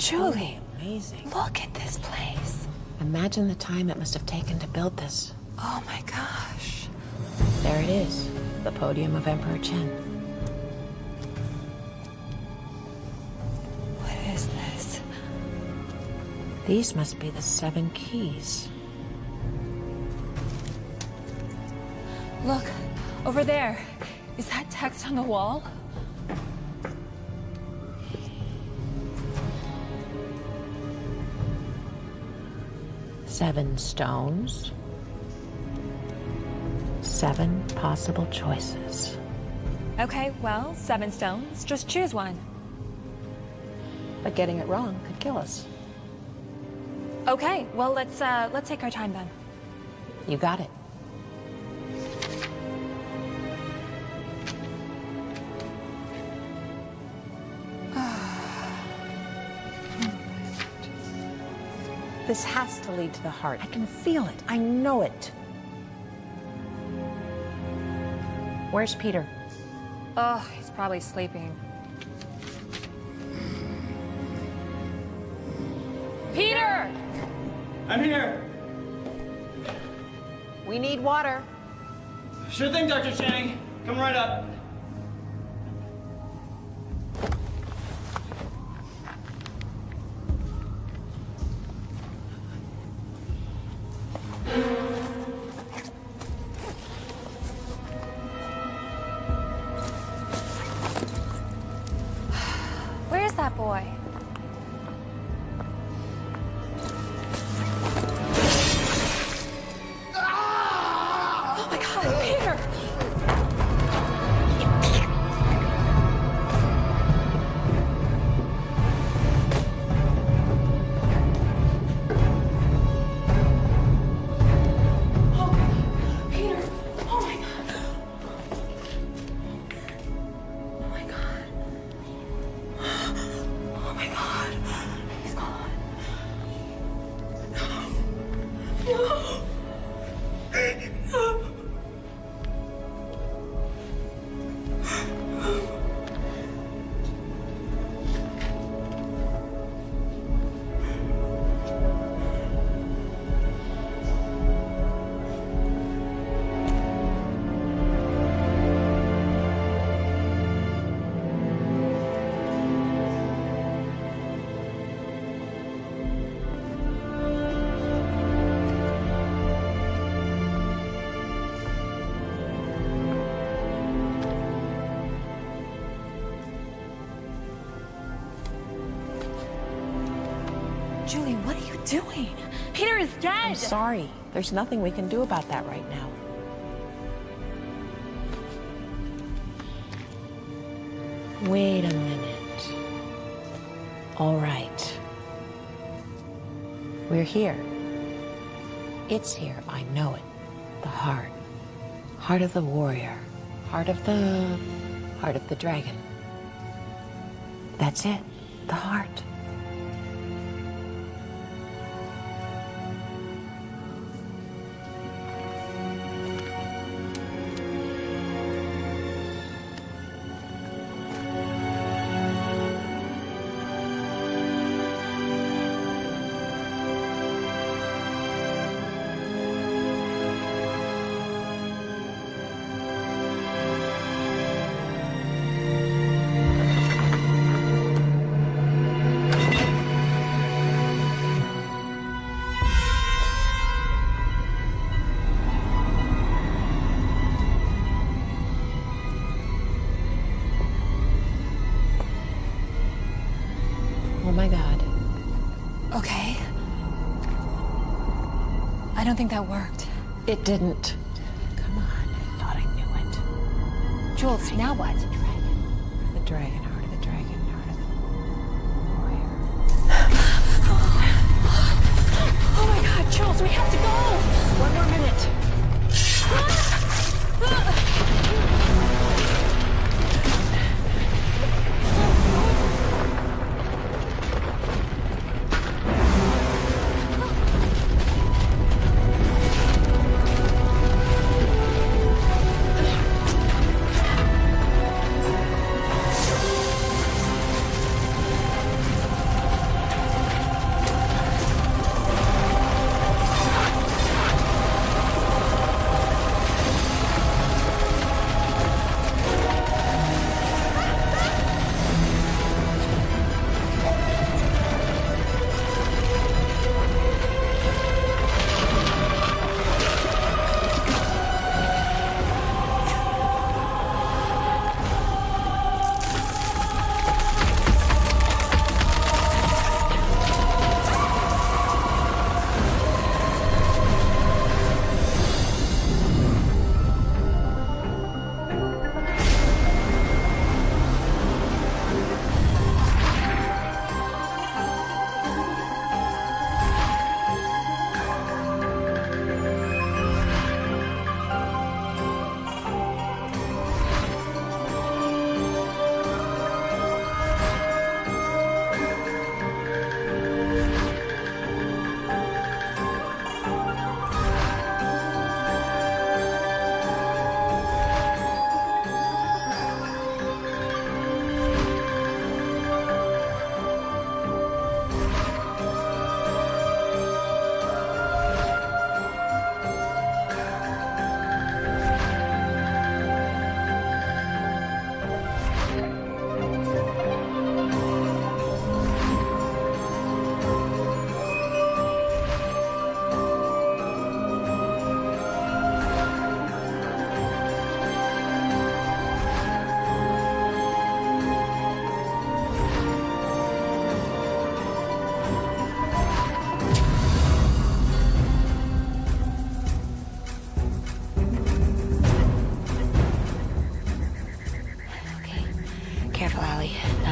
Julie, amazing. Look at this place. Imagine the time it must have taken to build this. Oh my gosh. There it is, the podium of Emperor Qin. What is this? These must be the 7 keys. Look, over there. Is that text on the wall? Seven stones. 7 possible choices. Okay, well, 7 stones. Just choose one. But getting it wrong could kill us. Okay, well, let's take our time then. You got it. This has to lead to the heart. I can feel it. I know it. Where's Peter? Oh, he's probably sleeping. Peter! I'm here. We need water. Sure thing, Dr. Channing. Come right up. Where's that boy? Oh my God, Peter! Julie, what are you doing? Peter is dead! I'm sorry. There's nothing we can do about that right now. Wait a minute. All right. We're here. It's here. I know it. The heart. Heart of the warrior. Heart of the dragon. That's it. The heart. Oh my God. Okay. I don't think that worked. It didn't. Come on, I thought I knew it. Jules, now what? The dragon, heart of the dragon, heart of the warrior. Oh my God, Jules, we have to go! 1 more minute.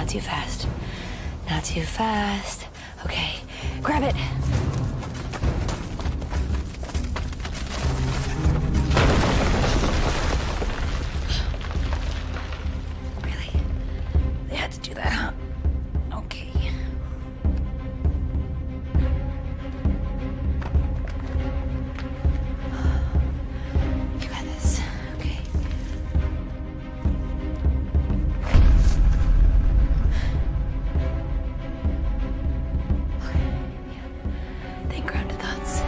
not too fast. Not too fast. Okay, grab it. Really? They had to do that, huh? Okay. You got this. Okay. Think grounded thoughts.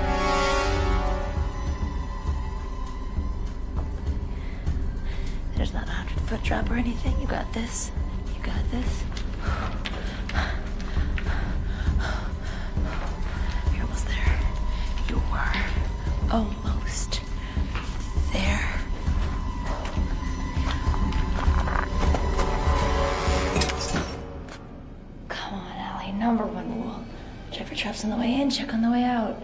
There's not a 100-foot drop or anything. You got this. You got this. You're almost there. You are almost there. Come on, Allie. Number one rule. Check for traps on the way in, check on the way out.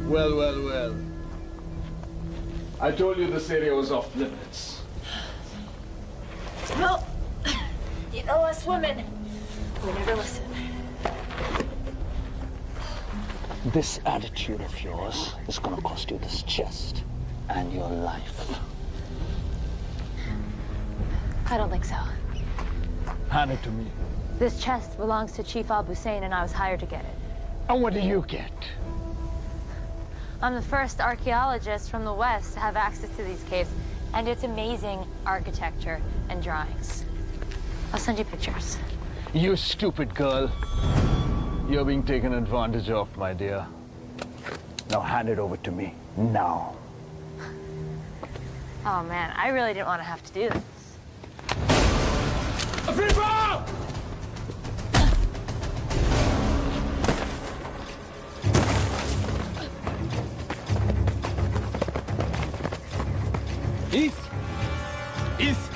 Well, well, well. I told you this area was off limits. Well, you know us women, we never listen. This attitude of yours is gonna cost you this chest and your life. I don't think so. Hand it to me. This chest belongs to Chief Al-Hussein, and I was hired to get it. And what do you get? I'm the first archaeologist from the West to have access to these caves, and it's amazing architecture and drawings. I'll send you pictures. You stupid girl. You're being taken advantage of, my dear. Now hand it over to me, now. Oh man, I really didn't want to have to do this. East! East!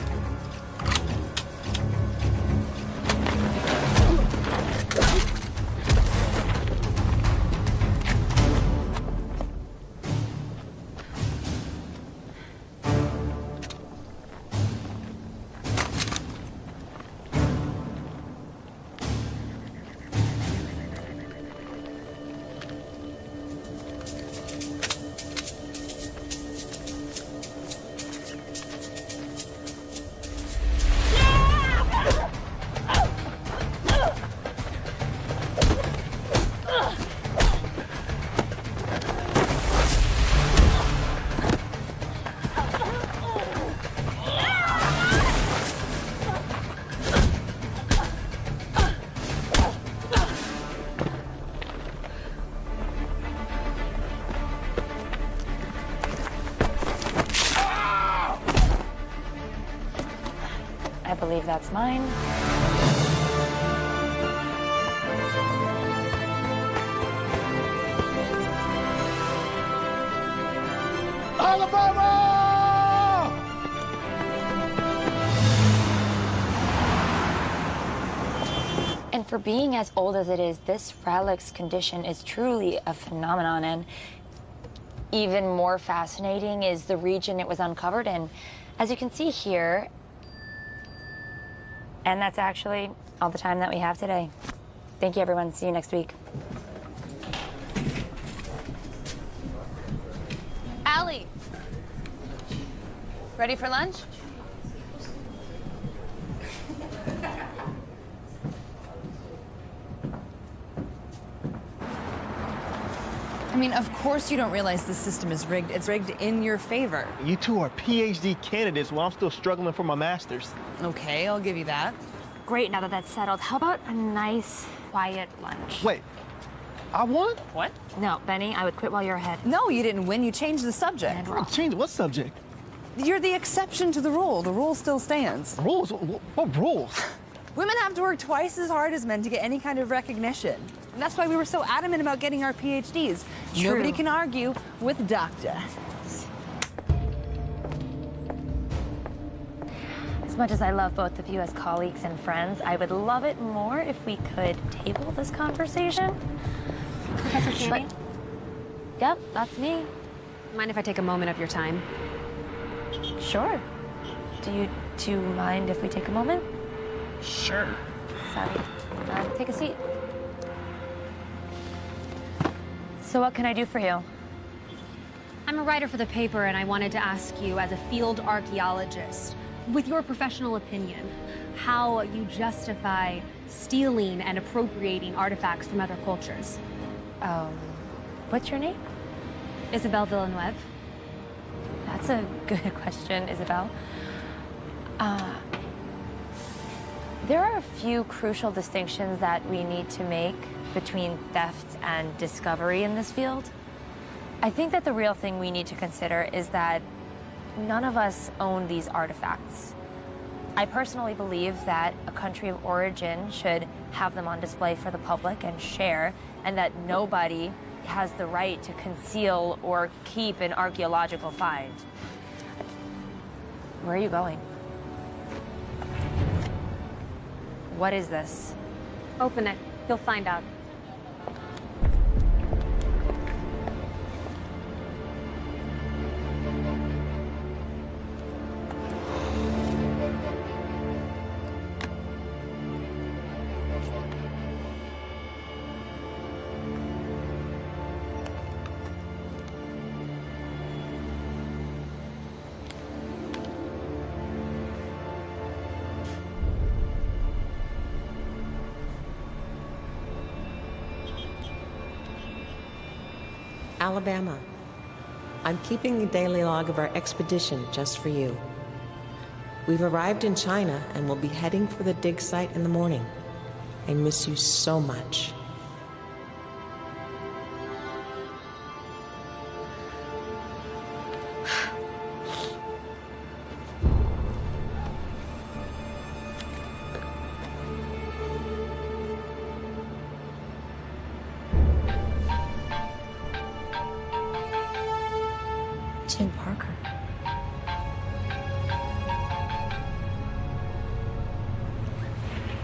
I believe that's mine. Alabama! And for being as old as it is, this relic's condition is truly a phenomenon, and even more fascinating is the region it was uncovered in. As you can see here, and that's actually all the time that we have today. Thank you, everyone. See you next week. Allie, ready for lunch? I mean, of course you don't realize the system is rigged. It's rigged in your favor. You two are PhD candidates while I'm still struggling for my master's. Okay, I'll give you that. Great, now that that's settled, how about a nice, quiet lunch? Wait, I won? What? No, Benny, I would quit while you're ahead. No, you didn't win. You changed the subject. And we're off. Change what subject? You're the exception to the rule. The rule still stands. Rules? What rules? Women have to work twice as hard as men to get any kind of recognition. And that's why we were so adamant about getting our PhDs. True. Nobody can argue with doctor. As much as I love both of you as colleagues and friends, I would love it more if we could table this conversation. Professor Channing? Yep, that's me. Mind if I take a moment of your time? Sure. Do you two mind if we take a moment? Sure. Sorry. Take a seat. So what can I do for you? I'm a writer for the paper, and I wanted to ask you, as a field archaeologist, with your professional opinion, how you justify stealing and appropriating artifacts from other cultures. What's your name? Isabel Villeneuve. That's a good question, Isabel. There are a few crucial distinctions that we need to make between theft and discovery in this field. I think that the real thing we need to consider is that none of us own these artifacts. I personally believe that a country of origin should have them on display for the public and share, and that nobody has the right to conceal or keep an archaeological find. Where are you going? What is this? Open it. You'll find out. Alabama. I'm keeping a daily log of our expedition just for you. We've arrived in China and will be heading for the dig site in the morning. I miss you so much. Tim Parker.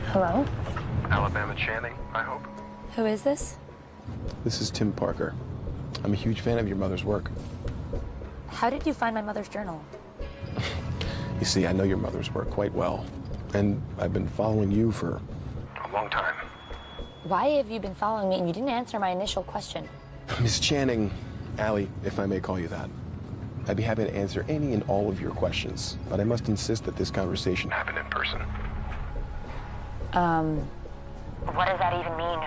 Hello? Alabama Channing, I hope. Who is this? This is Tim Parker. I'm a huge fan of your mother's work. How did you find my mother's journal? You see, I know your mother's work quite well, and I've been following you for a long time. Why have you been following me and you didn't answer my initial question? Miss Channing, Allie, if I may call you that, I'd be happy to answer any and all of your questions, but I must insist that this conversation happen in person. What does that even mean?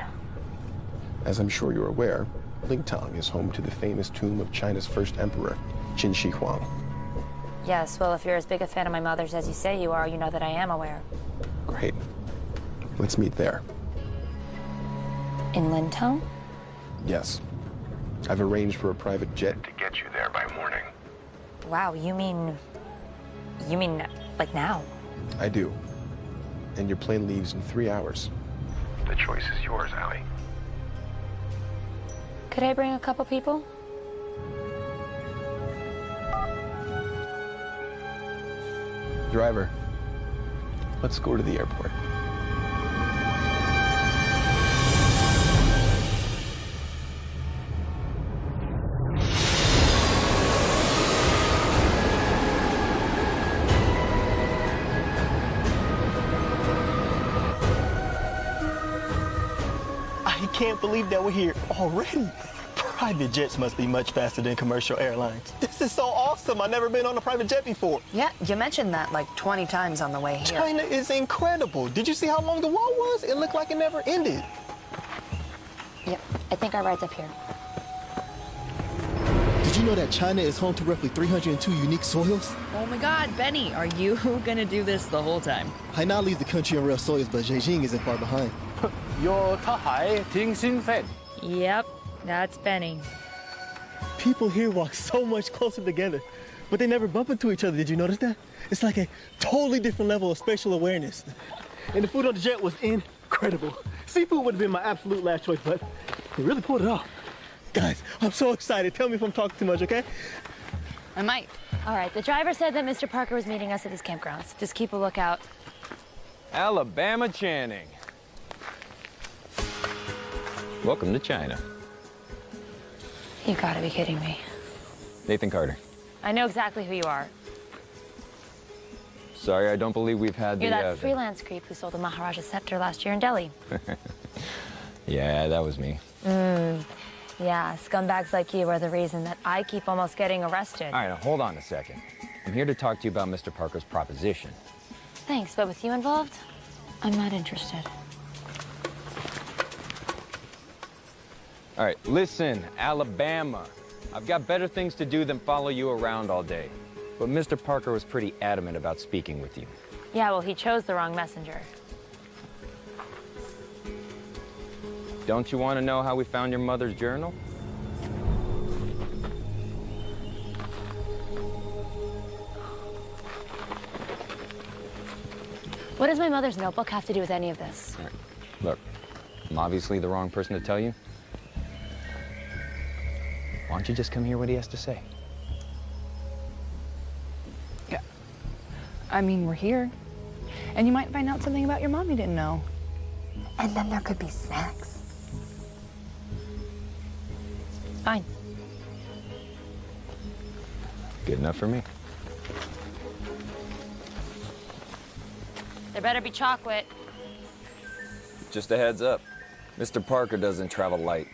As I'm sure you're aware, Lingtang is home to the famous tomb of China's first emperor, Qin Shi Huang. Yes, well, if you're as big a fan of my mother's as you say you are, you know that I am aware. Great. Let's meet there. In Lintong? Yes. I've arranged for a private jet to get you there by morning. Wow, you mean like now? I do. And your plane leaves in 3 hours. The choice is yours, Allie. Could I bring a couple people? Driver, let's go to the airport. I can't believe that we're here already. Private jets must be much faster than commercial airlines. This is so awesome. I've never been on a private jet before. Yeah, you mentioned that like 20 times on the way here. China is incredible. Did you see how long the wall was? It looked like it never ended. Yep, I think our ride's up here. Did you know that China is home to roughly 302 unique soils? Oh my God, Benny, are you gonna do this the whole time? Hainan leads the country in real soils, but Beijing isn't far behind. Yep, that's Benny. People here walk so much closer together, but they never bump into each other. Did you notice that? It's like a totally different level of spatial awareness. And the food on the jet was incredible. Seafood would have been my absolute last choice, but they really pulled it off. Guys, I'm so excited. Tell me if I'm talking too much, okay? I might. All right, the driver said that Mr. Parker was meeting us at his campgrounds. Just keep a lookout. Alabama Channing. Welcome to China. You gotta be kidding me. Nathan Carter. I know exactly who you are. Sorry, I don't believe we've had You're the... that freelance creep who sold the Maharaja's scepter last year in Delhi. Yeah, that was me. Yeah, scumbags like you are the reason that I keep almost getting arrested. All right, now hold on a second. I'm here to talk to you about Mr. Parker's proposition. Thanks, but with you involved, I'm not interested. All right, listen, Alabama. I've got better things to do than follow you around all day. But Mr. Parker was pretty adamant about speaking with you. Yeah, well, he chose the wrong messenger. Don't you want to know how we found your mother's journal? What does my mother's notebook have to do with any of this? All right. Look, I'm obviously the wrong person to tell you. Why don't you just come hear what he has to say? Yeah. I mean, we're here. And you might find out something about your mom you didn't know. And then there could be snacks. Fine. Good enough for me. There better be chocolate. Just a heads up. Mr. Parker doesn't travel light.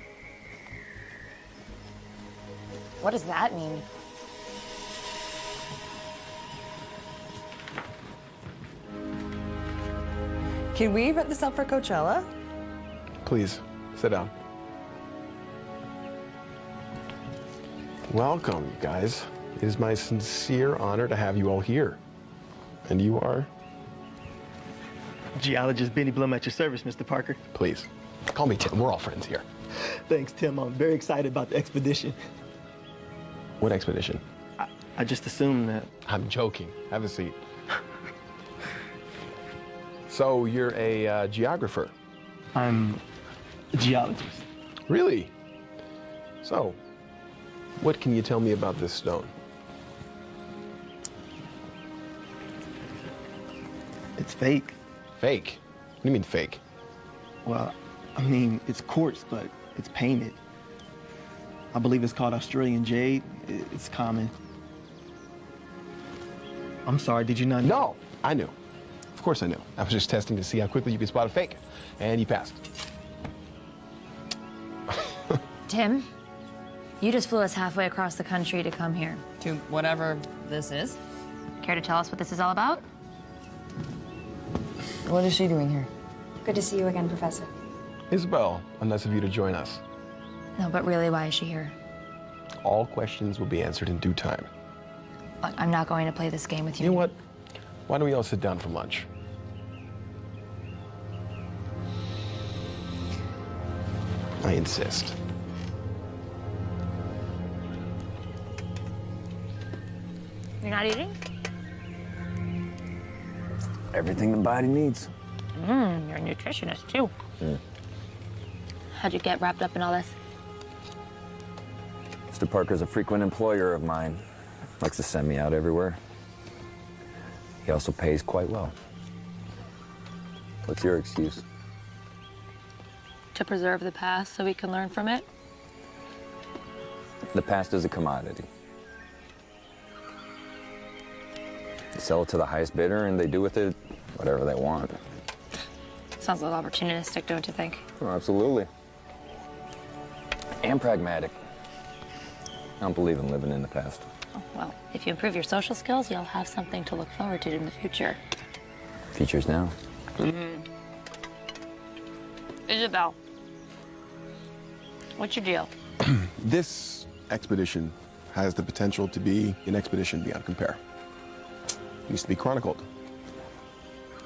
What does that mean? Can we rent this up for Coachella? Please, sit down. Welcome, you guys. It is my sincere honor to have you all here. And you are? Geologist Benny Blum at your service, Mr. Parker. Please, call me Tim. We're all friends here. Thanks, Tim. I'm very excited about the expedition. What expedition? I just assumed that. I'm joking. Have a seat. So you're a geographer? I'm a geologist. Really? So, what can you tell me about this stone? It's fake. Fake? What do you mean fake? Well, I mean, it's quartz, but it's painted. I believe it's called Australian jade. It's common. I'm sorry, did you not know? No, I knew. Of course I knew. I was just testing to see how quickly you could spot a fake. And you passed. Tim, you just flew us halfway across the country to come here. To whatever this is. Care to tell us what this is all about? What is she doing here? Good to see you again, Professor. Isabel, nice of you to join us. No, but really, why is she here? All questions will be answered in due time. Look, I'm not going to play this game with you. You know what? Why don't we all sit down for lunch? I insist. You're not eating? Everything the body needs. You're a nutritionist, too. How'd you get wrapped up in all this? Mr. Parker's a frequent employer of mine. Likes to send me out everywhere. He also pays quite well. What's your excuse? To preserve the past so we can learn from it? The past is a commodity. You sell it to the highest bidder and they do with it whatever they want. Sounds a little opportunistic, don't you think? Oh, absolutely. And pragmatic. I don't believe in living in the past. Oh, well, if you improve your social skills, you'll have something to look forward to in the future. Features now. Isabel, what's your deal? This expedition has the potential to be an expedition beyond compare. It needs to be chronicled.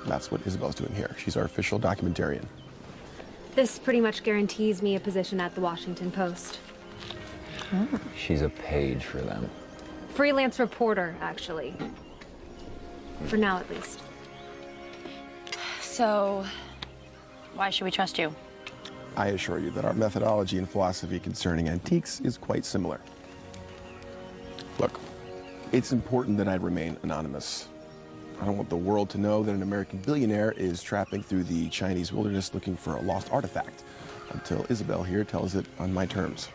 That's what Isabel's doing here. She's our official documentarian. This pretty much guarantees me a position at the Washington Post. She's a page for them. Freelance reporter, actually. For now, at least. So, why should we trust you? I assure you that our methodology and philosophy concerning antiques is quite similar. Look, it's important that I remain anonymous. I don't want the world to know that an American billionaire is trapping through the Chinese wilderness looking for a lost artifact until Isabel here tells it on my terms.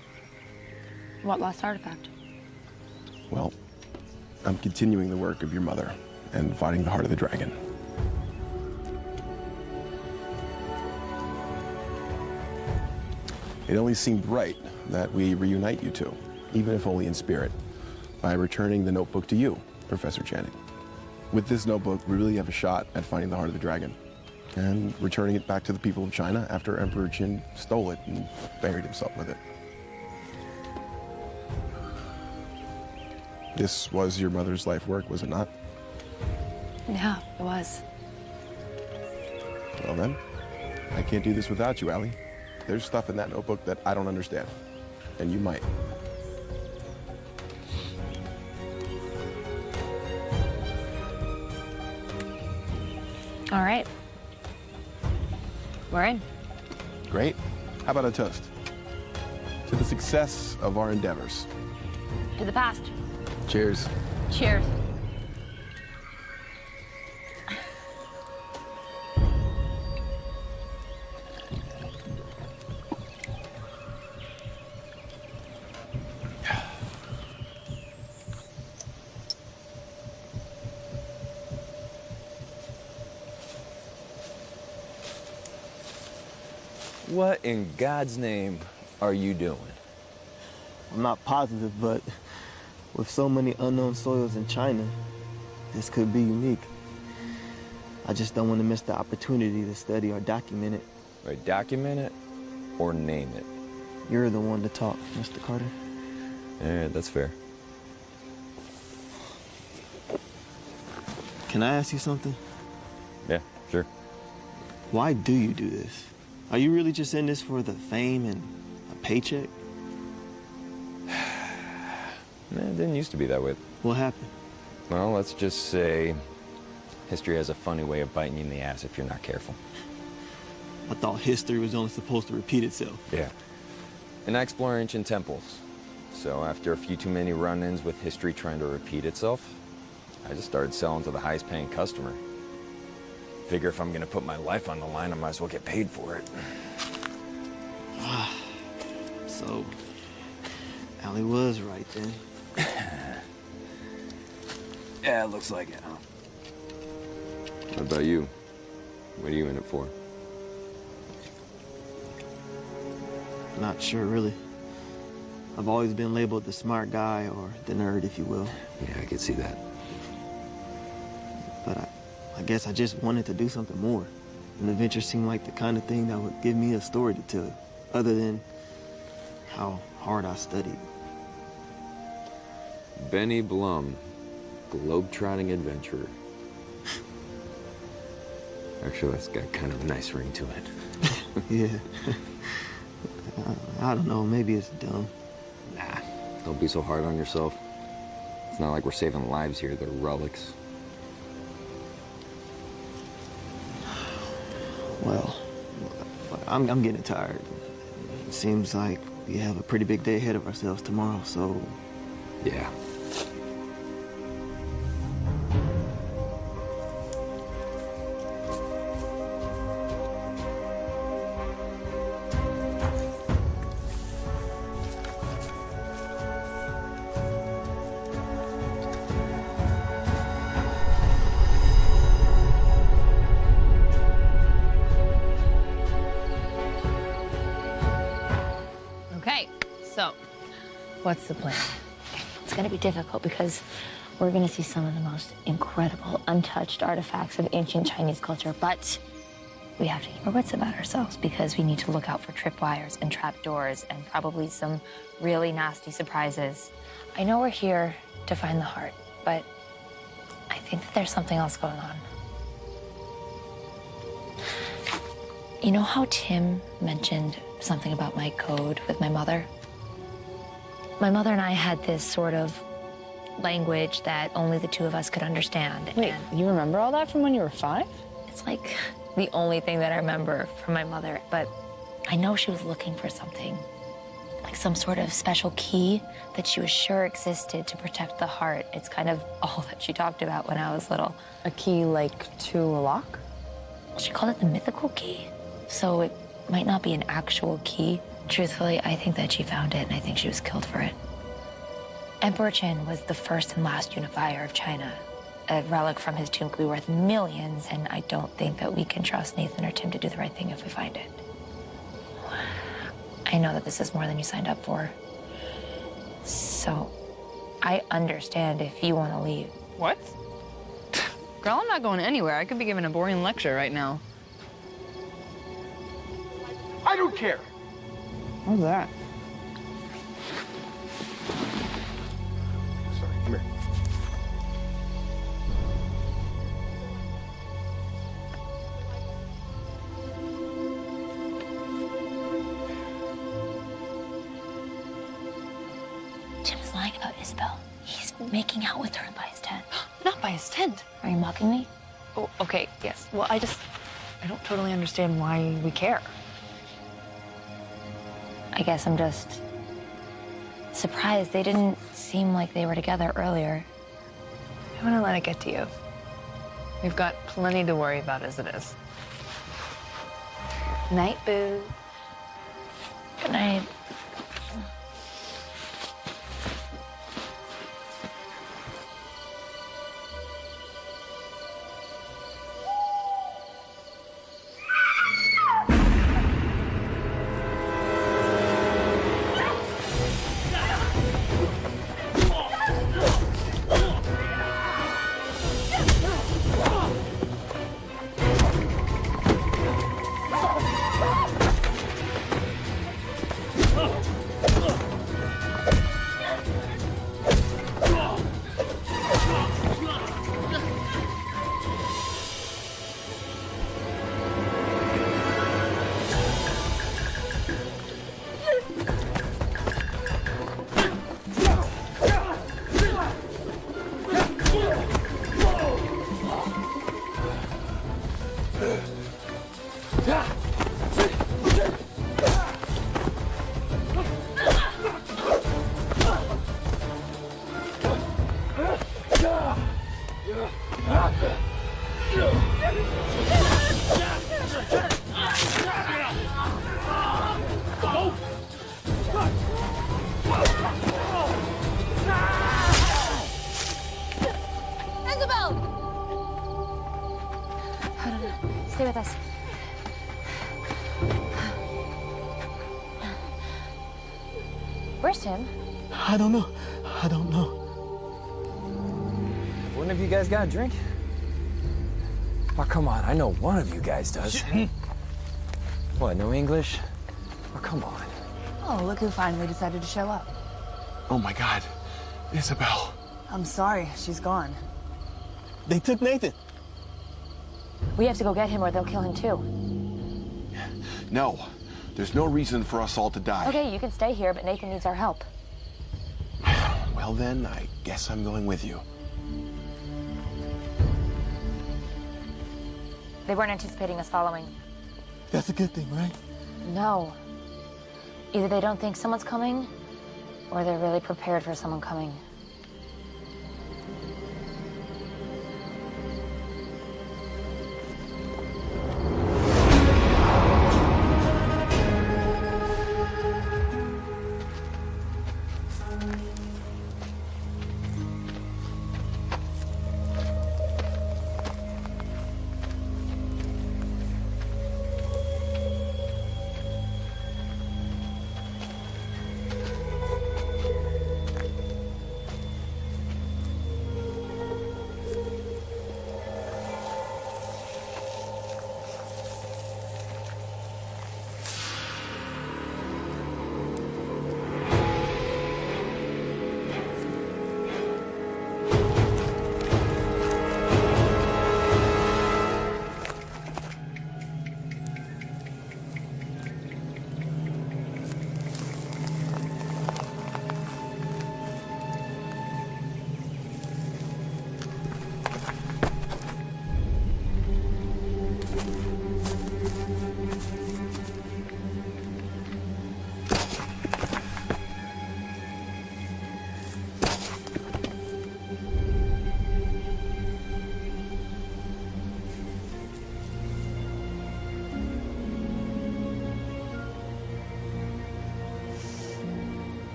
What lost artifact? Well, I'm continuing the work of your mother and fighting the heart of the dragon. It only seemed right that we reunite you two, even if only in spirit, by returning the notebook to you, Professor Channing. With this notebook, we really have a shot at finding the heart of the dragon and returning it back to the people of China after Emperor Qin stole it and buried himself with it. This was your mother's life work, was it not? Yeah, it was. Well then, I can't do this without you, Allie. There's stuff in that notebook that I don't understand, and you might. All right. We're in. Great. How about a toast? To the success of our endeavors. To the past. Cheers. Cheers. What in God's name are you doing? I'm not positive, but with so many unknown soils in China, this could be unique. I just don't want to miss the opportunity to study or document it. Right, document it or name it? You're the one to talk, Mr. Carter. Yeah, that's fair. Can I ask you something? Yeah, sure. Why do you do this? Are you really just in this for the fame and a paycheck? It didn't used to be that way. What happened? Well, let's just say history has a funny way of biting you in the ass if you're not careful. I thought history was only supposed to repeat itself. Yeah. And I explore ancient temples. So after a few too many run-ins with history trying to repeat itself, I just started selling to the highest paying customer. Figure if I'm gonna put my life on the line, I might as well get paid for it. So, Allie was right then. Yeah, it looks like it, huh? What about you? What are you in it for? Not sure, really. I've always been labeled the smart guy or the nerd, if you will. Yeah, I could see that. But I guess I just wanted to do something more. And the venture seemed like the kind of thing that would give me a story to tell, other than how hard I studied. Benny Blum, globe-trotting adventurer. Actually, that's got kind of a nice ring to it. Yeah. I don't know, maybe it's dumb. Nah, don't be so hard on yourself. It's not like we're saving lives here, they're relics. Well, I'm getting tired. It seems like we have a pretty big day ahead of ourselves tomorrow, so... Yeah. Okay, so what's the plan? It's gonna be difficult because we're gonna see some of the most incredible, untouched artifacts of ancient Chinese culture, but we have to keep our wits about ourselves because we need to look out for tripwires and trapdoors and probably some really nasty surprises. I know we're here to find the heart, but I think that there's something else going on. You know how Tim mentioned something about my code with my mother? My mother and I had this sort of language that only the two of us could understand. Wait, you remember all that from when you were 5? It's like the only thing that I remember from my mother, but I know she was looking for something, like some sort of special key that she was sure existed to protect the heart. It's kind of all that she talked about when I was little. A key, like, to a lock? She called it the mythical key, so it might not be an actual key. Truthfully, I think that she found it, and I think she was killed for it. Emperor Qin was the first and last unifier of China. A relic from his tomb could be worth millions, and I don't think that we can trust Nathan or Tim to do the right thing if we find it. I know that this is more than you signed up for. So, I understand if you want to leave. What? Girl, I'm not going anywhere. I could be giving a boring lecture right now. I don't care. What's that? Sorry, come here. Tim's lying about Isabel. He's making out with her by his tent. Not by his tent. Are you mocking me? Oh, okay, yes. Well, I don't totally understand why we care. I guess I'm just surprised. They didn't seem like they were together earlier. I want to let it get to you. We've got plenty to worry about as it is. Night, boo. Good night. Stay with us. Where's Tim? I don't know. I don't know. One of you guys got a drink? Oh, come on. I know one of you guys does. What, no English? Oh, come on. Oh, look who finally decided to show up. Oh my God, Isabel. I'm sorry, she's gone. They took Nathan. We have to go get him or they'll kill him too. No, there's no reason for us all to die. Okay, you can stay here, but Nathan needs our help. Well then, I guess I'm going with you. They weren't anticipating us following. That's a good thing, right? No. Either they don't think someone's coming, or they're really prepared for someone coming.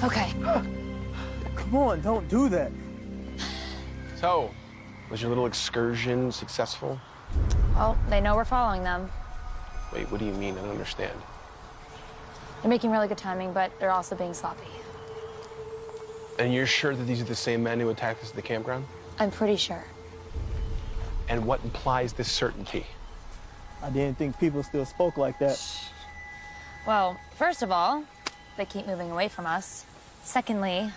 Okay. Come on, don't do that. So, was your little excursion successful? Well, they know we're following them. Wait, what do you mean? I don't understand. They're making really good timing, but they're also being sloppy. And you're sure that these are the same men who attacked us at the campground? I'm pretty sure. And what implies this certainty? I didn't think people still spoke like that. Well, first of all, they keep moving away from us. Secondly,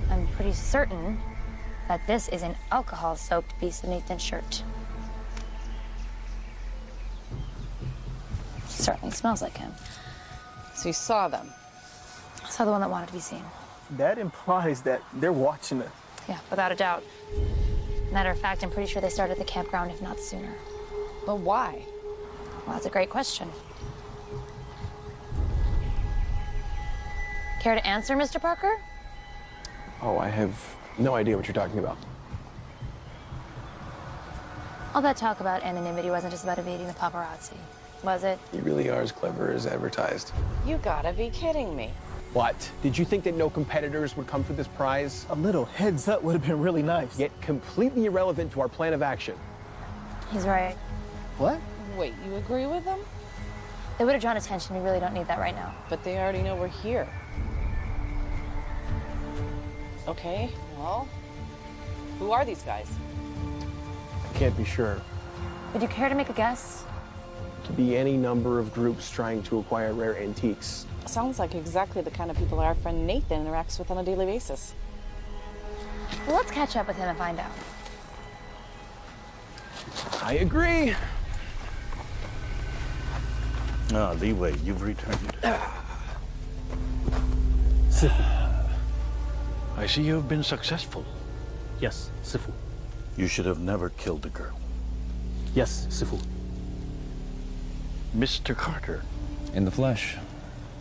I'm pretty certain that this is an alcohol-soaked piece of Nathan's shirt. Certainly smells like him. So you saw them? I saw the one that wanted to be seen. That implies that they're watching us. Yeah, without a doubt. Matter of fact, I'm pretty sure they started at the campground, if not sooner. But why? Well, that's a great question. Care to answer, Mr. Parker? Oh, I have no idea what you're talking about. All that talk about anonymity wasn't just about evading the paparazzi, was it? You really are as clever as advertised. You gotta be kidding me. What? Did you think that no competitors would come for this prize? A little heads up would have been really nice. Yet completely irrelevant to our plan of action. He's right. What? Wait, you agree with them? They would have drawn attention. We really don't need that right now. But they already know we're here. Okay, well, who are these guys? I can't be sure. Would you care to make a guess? Could be any number of groups trying to acquire rare antiques. Sounds like exactly the kind of people our friend Nathan interacts with on a daily basis. Well, let's catch up with him and find out. I agree. Ah, Leeway, you've returned. Sifu. I see you've been successful. Yes, Sifu. You should have never killed the girl. Yes, Sifu. Mr. Carter. In the flesh.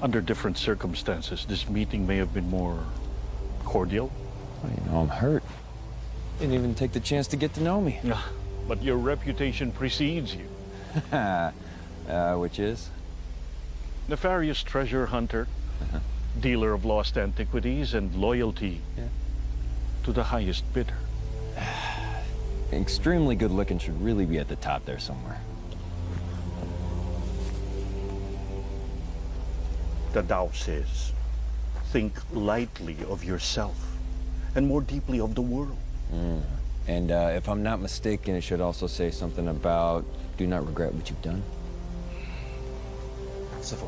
Under different circumstances, this meeting may have been more cordial. Well, you know, I'm hurt. Didn't even take the chance to get to know me. But your reputation precedes you. Which is? Nefarious treasure hunter, dealer of lost antiquities, and loyalty to the highest bidder. Extremely good looking should really be at the top there somewhere. The Tao says, think lightly of yourself and more deeply of the world. And if I'm not mistaken, it should also say something about do not regret what you've done. 师傅，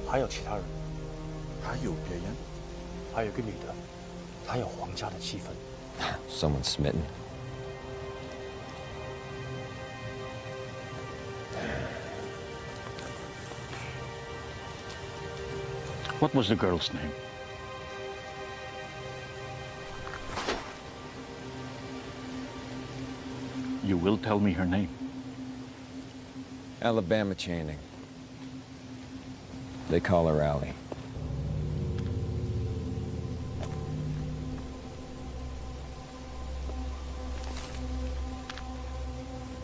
还有其他人？还有别人？还有个女的，她有皇家的气氛。Someone smitten. What was the girl's name? You will tell me her name. Alabama Channing. They call her Allie.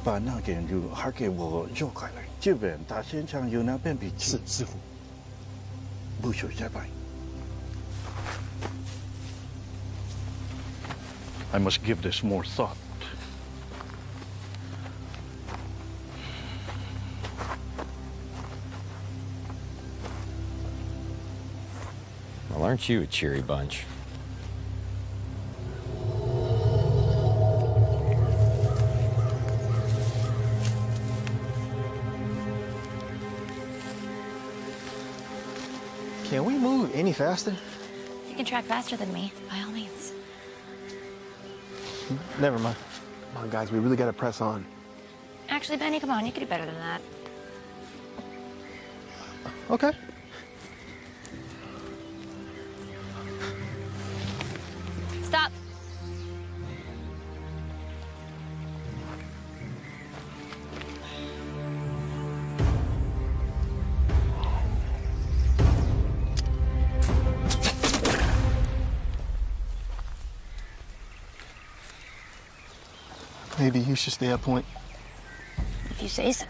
But now again, you harke wo jokai lai. Jiben ta xian chang yu na ben bi qi. 是师傅。 不许再拜. I must give this more thought. Well, aren't you a cheery bunch? Can we move any faster? You can track faster than me, by all means. Never mind. Come on, guys, we really gotta press on. Actually, Benny, come on, you could do better than that. Okay. Stop. Maybe you should stay at point. If you say so.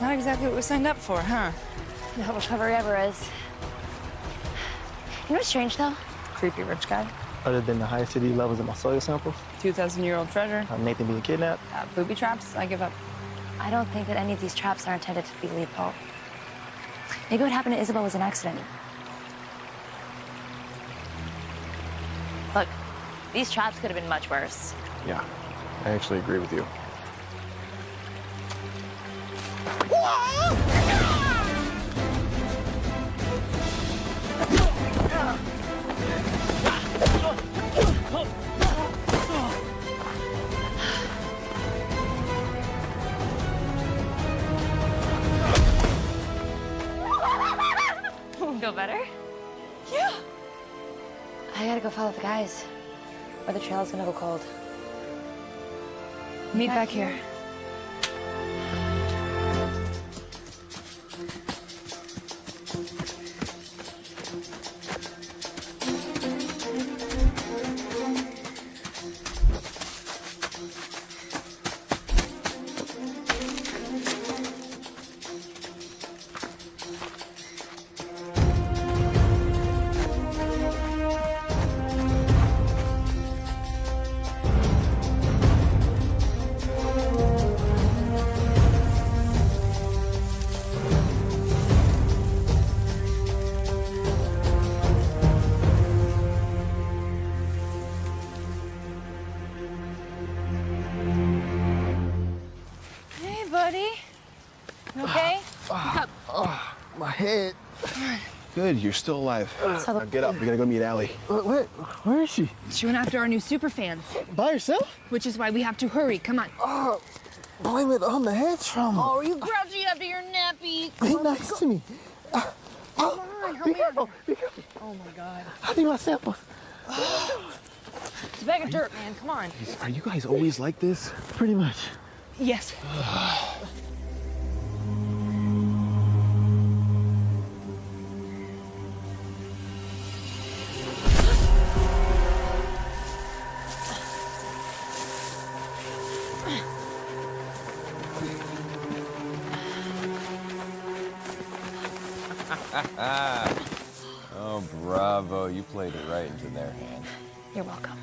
Not exactly what we signed up for, huh? No recovery ever is. You know what's strange, though? Creepy rich guy. Other than the high acidity levels in my soil samples, 2,000-year-old treasure. Nathan being kidnapped. Booby traps, I give up. I don't think that any of these traps are intended to be lethal. Maybe what happened to Isabel was an accident. Look, these traps could have been much worse. Yeah, I actually agree with you. Feel better? Yeah. I gotta go follow the guys, or the trail's gonna go cold. Meet back here. My head. Good, you're still alive. Now get up, we gotta go meet Allie. Where is she? She went after our new super fans. By herself? Which is why we have to hurry. Come on. Oh, blame it on the head trauma. Oh, are you grouchy after your nappy? Be nice to me. Come on, help me. Be careful. Oh my God. I need my samples. It's a bag of dirt, man. Come on. Are you guys always like this? Pretty much. Yes. Oh, bravo. You played it right into their hand. You're welcome.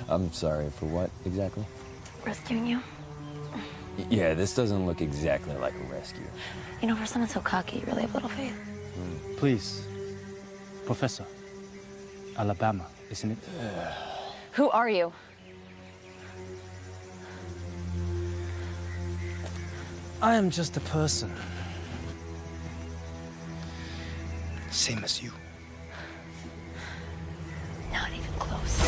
I'm sorry, for what exactly? Rescuing you. Yeah, this doesn't look exactly like a rescue. You know, for someone so cocky, you really have little faith. Please, Professor. Alabama, isn't it? Who are you? I am just a person. Same as you. Not even close.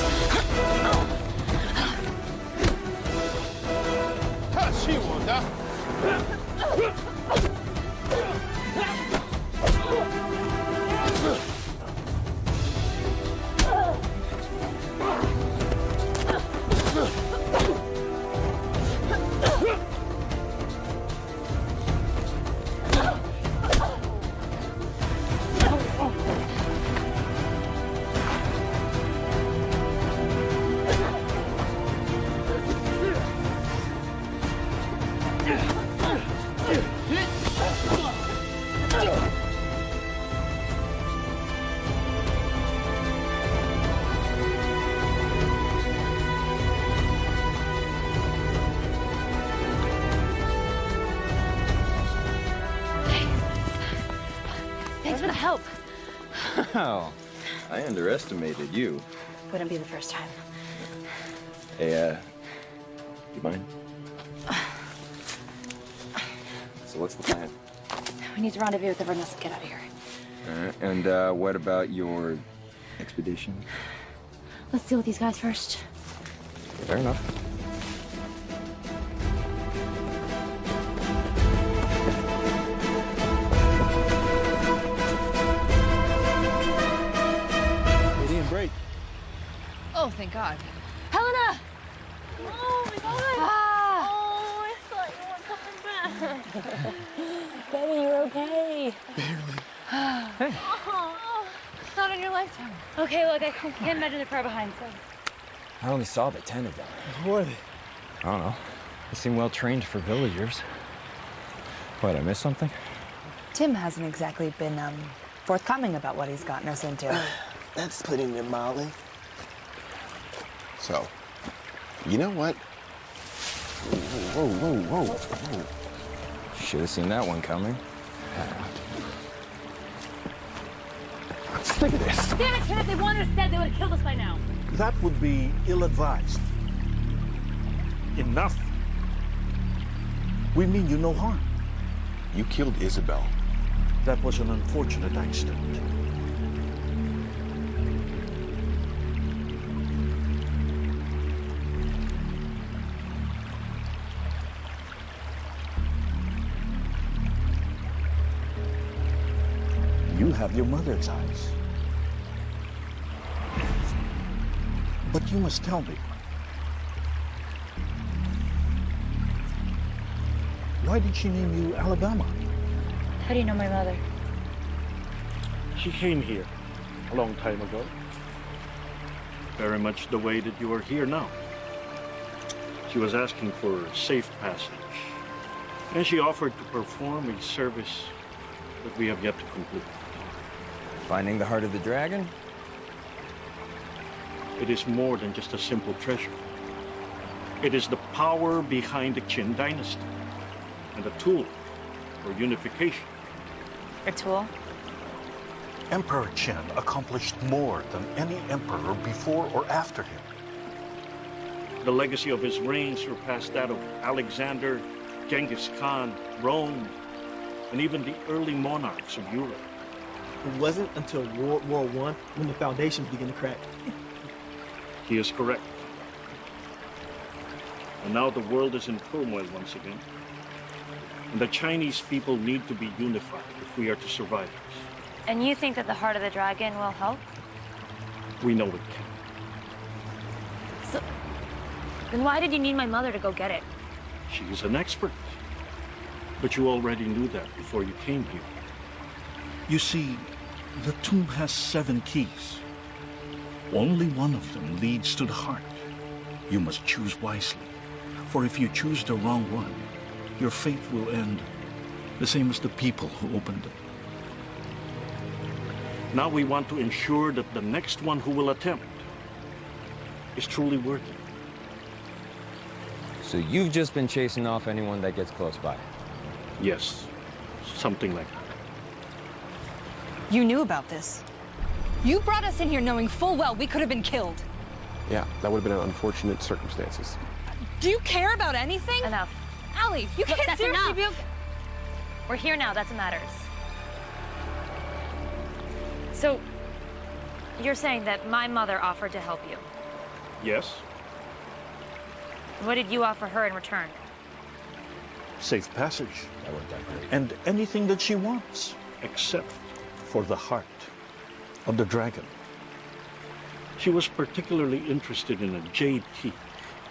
Thanks for the help. Wow. I underestimated you. Wouldn't be the first time. Hey, you mind? So what's the plan? We need to rendezvous with everyone else and get out of here. And what about your expedition? Let's deal with these guys first. Fair enough. They didn't break. Oh, thank God. Helena! Oh my God! Ah! Oh, I thought you weren't coming back. Betty, you're okay. Hey. Oh, not in your lifetime. Okay, look, I can't imagine they're far behind, so. I only saw the 10 of them. Who are they? I don't know. They seem well trained for villagers. What, I missed something? Tim hasn't exactly been forthcoming about what he's gotten us into. That's putting it mildly. So, you know what? Whoa. Should have seen that one coming. Think of this. Damn it, Ken, if they wanted us dead, they would have killed us by now. That would be ill-advised. Enough. We mean you no harm. You killed Isabel. That was an unfortunate accident. You have your mother's eyes. But you must tell me, why did she name you Alabama? How do you know my mother? She came here a long time ago. Very much the way that you are here now. She was asking for safe passage. And she offered to perform a service that we have yet to complete. Finding the heart of the dragon? It is more than just a simple treasure. It is the power behind the Qin dynasty and a tool for unification. A tool? Emperor Qin accomplished more than any emperor before or after him. The legacy of his reign surpassed that of Alexander, Genghis Khan, Rome, and even the early monarchs of Europe. It wasn't until World War I when the foundations began to crack. He is correct. And now the world is in turmoil once again. And the Chinese people need to be unified if we are to survive this. And you think that the heart of the dragon will help? We know it can. So, then why did you need my mother to go get it? She is an expert. But you already knew that before you came here. You see, the tomb has 7 keys. Only one of them leads to the heart. You must choose wisely. For if you choose the wrong one, your fate will end the same as the people who opened them. Now we want to ensure that the next one who will attempt is truly worthy. So you've just been chasing off anyone that gets close by? Yes, something like that. You knew about this. You brought us in here knowing full well we could have been killed. Yeah, that would have been unfortunate circumstances. Do you care about anything? Enough. Allie, you Look, can't that's seriously enough. be... We're here now, that's what matters. So, you're saying that my mother offered to help you? Yes? What did you offer her in return? Safe passage. That worked out great. And anything that she wants, except for the heart of the dragon. She was particularly interested in a jade key,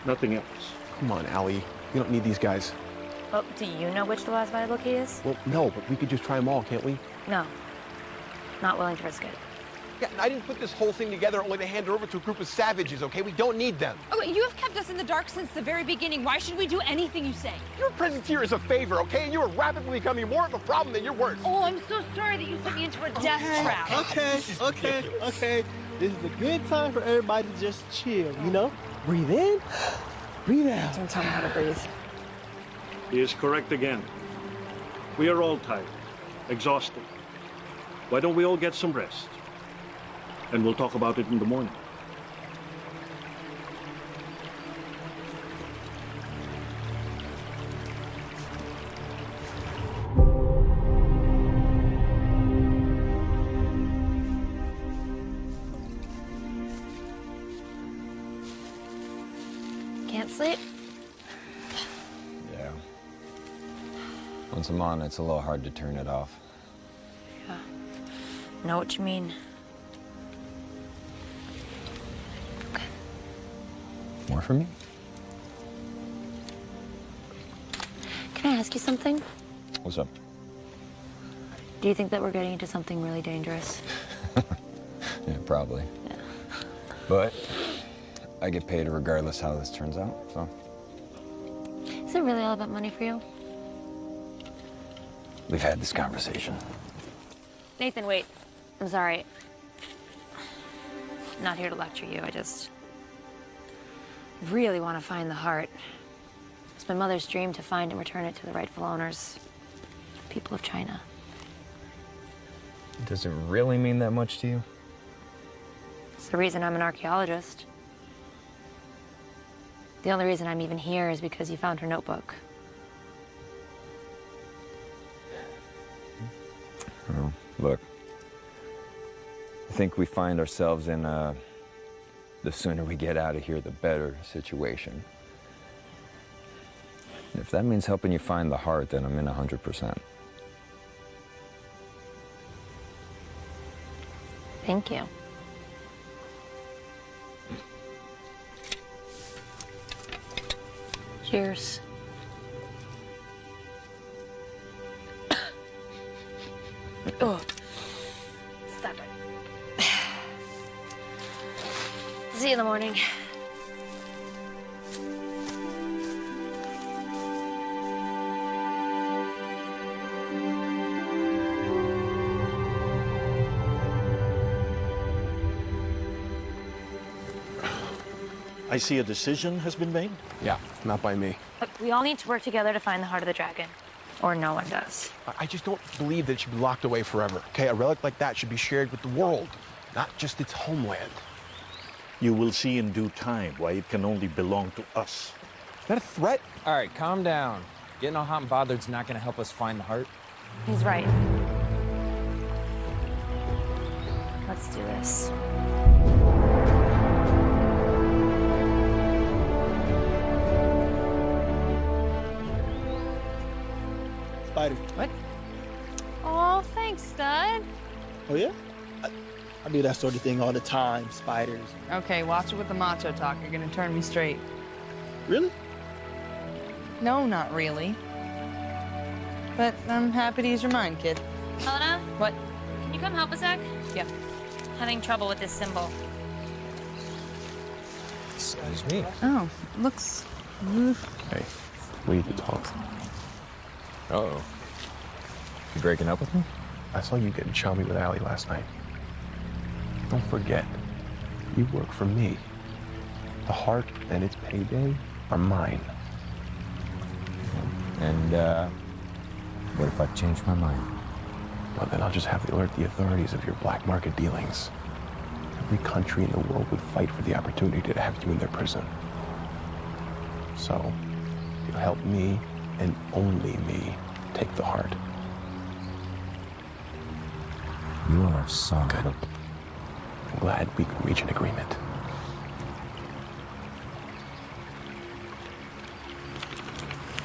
nothing else. Come on, Allie. You don't need these guys. Well, do you know which the last valuable key is? Well, no, but we could just try them all, can't we? No. Not willing to risk it. Yeah, I didn't put this whole thing together only to hand it over to a group of savages, okay? We don't need them. Okay, you have kept us in the dark since the very beginning. Why should we do anything you say? Your presence here is a favor, okay? And you are rapidly becoming more of a problem than you're worth. Oh, I'm so sorry that you sent me into a death trap. Okay. This is a good time for everybody to just chill, you know? Breathe in, breathe out. Don't tell me how to breathe. He is correct again. We are all tired, exhausted. Why don't we all get some rest? And we'll talk about it in the morning. Can't sleep? Yeah. Once I'm on, it's a little hard to turn it off. Yeah. Know what you mean. More for me? Can I ask you something? What's up? Do you think that we're getting into something really dangerous? Yeah, probably. Yeah. But I get paid regardless how this turns out, so. Is it really all about money for you? we've had this conversation. Nathan, wait. I'm sorry. I'm not here to lecture you. I just really want to find the heart. It's my mother's dream to find and return it to the rightful owners, people of China. Does it really mean that much to you? It's the reason I'm an archaeologist. The only reason I'm even here is because you found her notebook. Oh, look. I think we find ourselves in the sooner we get out of here, the better situation. If that means helping you find the heart, then I'm in 100%. Thank you. Cheers. Oh, stop it. See you in the morning. I see a decision has been made? Yeah, not by me. Look, we all need to work together to find the heart of the dragon. Or no one does. I just don't believe that it should be locked away forever, okay? A relic like that should be shared with the world, not just its homeland. You will see in due time why it can only belong to us. Is that a threat? All right, calm down. Getting all hot and bothered's not gonna help us find the heart. He's right. Let's do this. Spider. What? Oh, thanks, Stud. Oh, yeah? I do that sort of thing all the time, spiders. Okay, watch it with the macho talk. You're gonna turn me straight. Really? No, not really. But I'm happy to use your mind, kid. Helena? What? Can you come help a sec? Yeah. Having trouble with this symbol. Excuse me. Oh, looks... Hey, we need to talk. Uh-oh. You breaking up with me? I saw you getting chummy with Allie last night. Don't forget, you work for me. The heart and its payday are mine. And, what if I've changed my mind? Well, then I'll just have to alert the authorities of your black market dealings. Every country in the world would fight for the opportunity to have you in their prison. So, you'll help me and only me take the heart. You are so good. I'm glad we could reach an agreement.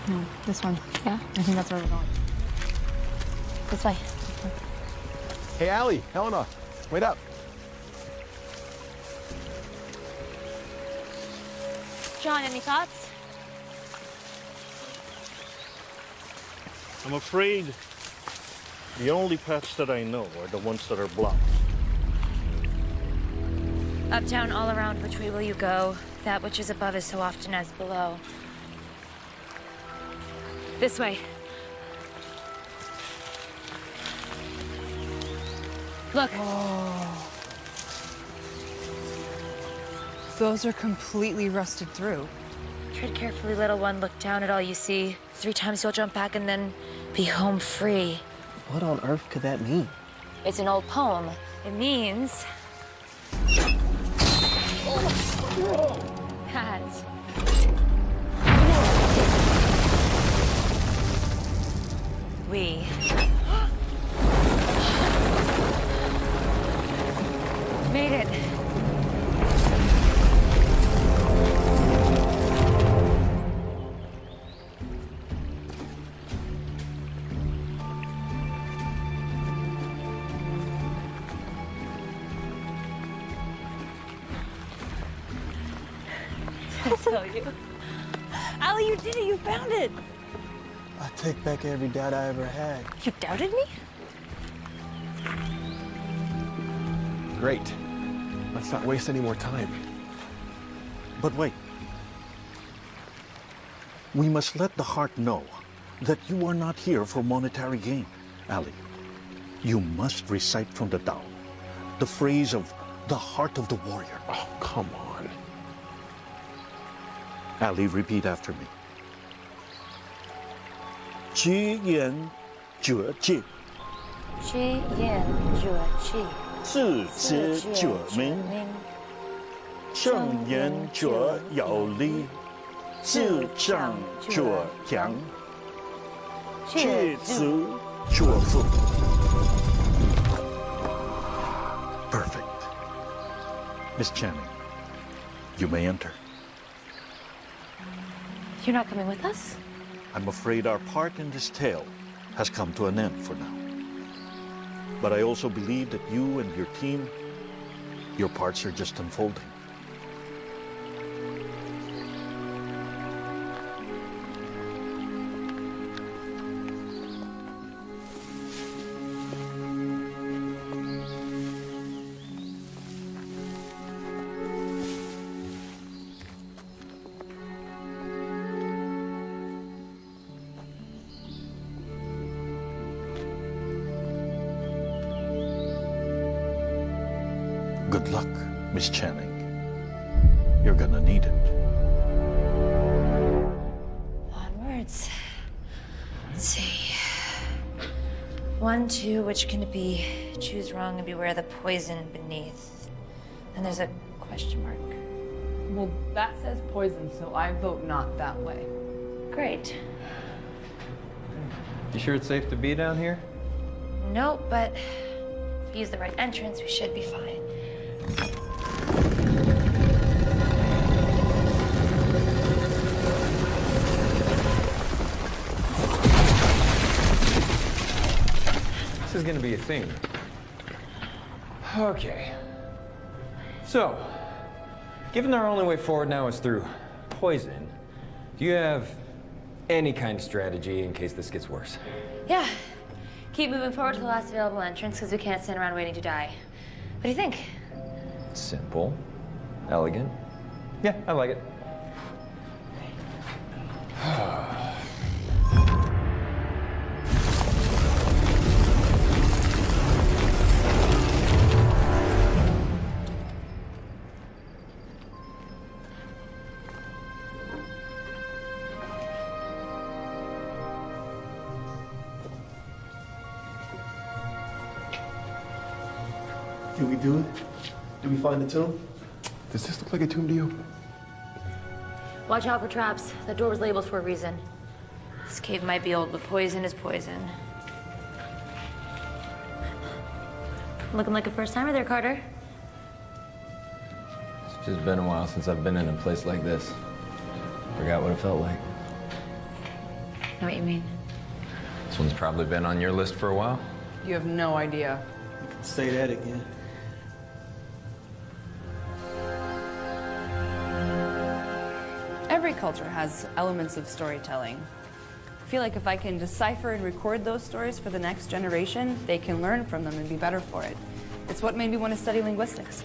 No, this one. Yeah? I think that's where we're going. This way. Hey, Allie, Helena, wait up. John, any thoughts? I'm afraid the only paths that I know are the ones that are blocked. Up, down, all around, which way will you go? That which is above is so often as below. This way. Look. Oh. Those are completely rusted through. Tread carefully, little one. Look down at all you see. 3 times you'll jump back and then be home free. What on earth could that mean? It's an old poem. It means... that we made it. I tell you. Allie, you did it. You found it. I take back every doubt I ever had. You doubted me? Great. Let's not waste any more time. But wait. We must let the heart know that you are not here for monetary gain, Ali. You must recite from the Tao the phrase of the heart of the warrior. Oh, come on. Ali, repeat after me. 居言者戒，居言者戒，自知者明，正言者有理，自障者强，戒足者富。Perfect. Miss Channing, you may enter. You're not coming with us? I'm afraid our part in this tale has come to an end for now. But I also believe that you and your team, your parts are just unfolding. Good luck, Miss Channing. You're gonna need it. Onwards. Let's see. 1, 2, which can it be? Choose wrong and beware the poison beneath. And there's a question mark. Well, that says poison, so I vote not that way. Great. You sure it's safe to be down here? Nope, but if we use the right entrance, we should be fine. This is gonna be a thing. Okay. So, given our only way forward now is through poison, do you have any kind of strategy in case this gets worse? Yeah. Keep moving forward to the last available entrance because we can't stand around waiting to die. What do you think? Simple. Elegant. Yeah, I like it. Did we do it? Did we find the tomb? Does this look like a tomb to you? Watch out for traps. That door was labeled for a reason. This cave might be old, but poison is poison. Looking like a first timer there, Carter. It's just been a while since I've been in a place like this. Forgot what it felt like. Know what you mean? This one's probably been on your list for a while. You have no idea. Say that again. Every culture has elements of storytelling. I feel like if I can decipher and record those stories for the next generation, they can learn from them and be better for it. It's what made me want to study linguistics.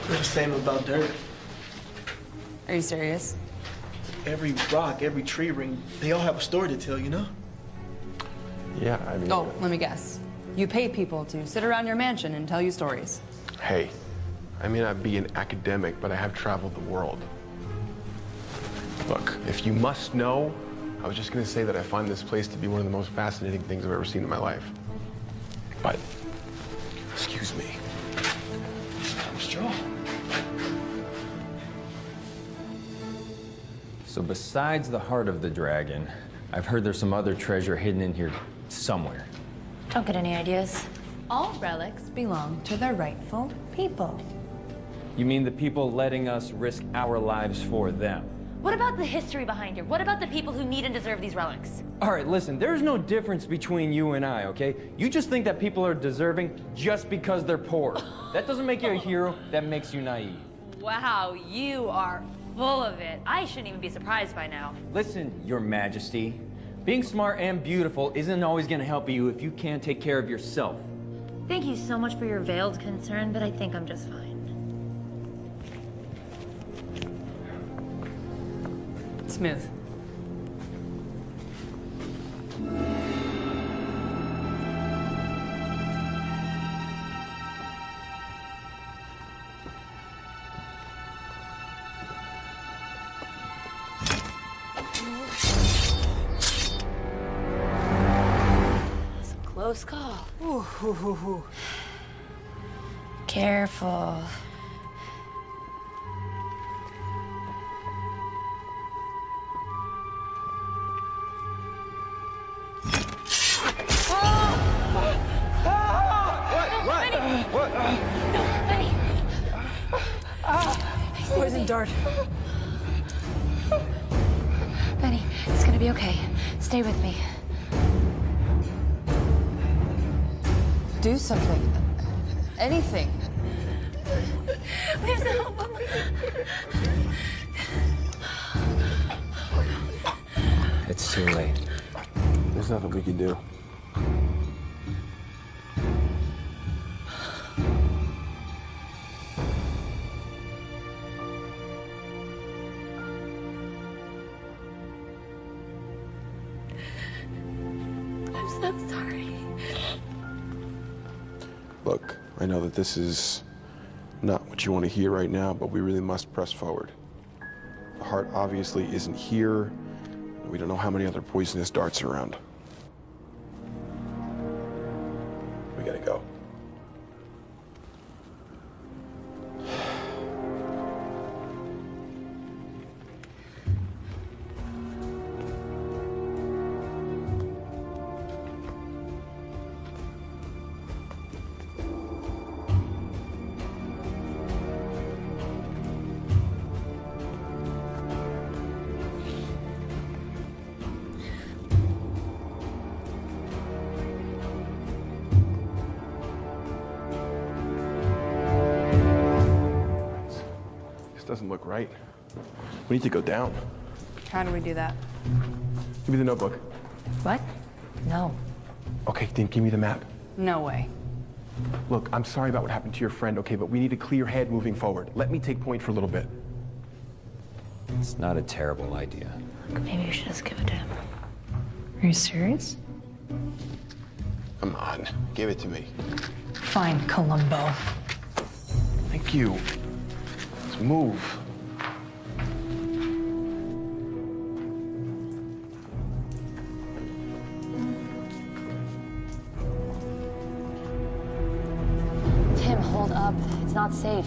The same about dirt. Are you serious? Every rock, every tree ring, they all have a story to tell, you know? Yeah, I mean... Oh, let me guess. You pay people to sit around your mansion and tell you stories. Hey, I may not be an academic, but I have traveled the world. Look, if you must know, I was just gonna say that I find this place to be one of the most fascinating things I've ever seen in my life. But, excuse me. Straw. So besides the heart of the dragon, I've heard there's some other treasure hidden in here somewhere. Don't get any ideas. All relics belong to their rightful people. You mean the people letting us risk our lives for them? What about the history behind it? What about the people who need and deserve these relics? All right, listen, there's no difference between you and I, okay? You just think that people are deserving just because they're poor. That doesn't make you a hero, that makes you naive. Wow, you are full of it. I shouldn't even be surprised by now. Listen, Your Majesty, being smart and beautiful isn't always gonna help you if you can't take care of yourself. Thank you so much for your veiled concern, but I think I'm just fine. Smooth. close call. Careful. What? No, Benny. Poison dart. Benny, it's gonna be okay. Stay with me. Do something. Anything. We have to help him. It's too late. There's nothing we can do. I'm so sorry. Look, I know that this is not what you want to hear right now, but we really must press forward. The heart obviously isn't here. We don't know how many other poisonous darts are around. We gotta go. Doesn't look right. We need to go down. How do we do that? Give me the notebook. What? No. Okay, then give me the map. No way. Look, I'm sorry about what happened to your friend, okay, but we need a clear head moving forward. Let me take point for a little bit. It's not a terrible idea. Maybe we should just give it to him. Are you serious? Come on, give it to me. Fine, Columbo. Thank you. Let's move. Tim, hold up. It's not safe.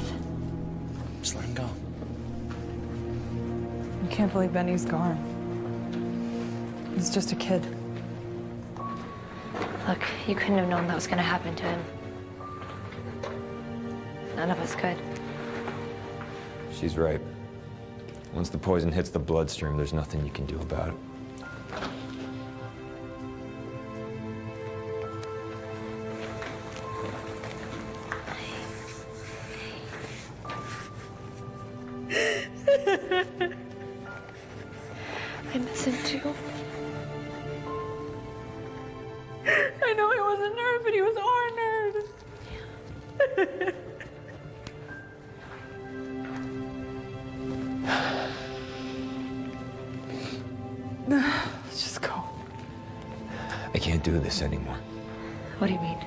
Just let him go. I can't believe Benny's gone. He's just a kid. Look, you couldn't have known that was gonna happen to him. None of us could. She's right. Once the poison hits the bloodstream, there's nothing you can do about it. I miss him too. I know he wasn't a nerd, but he was our nerd. Let's just go. I can't do this anymore. What do you mean?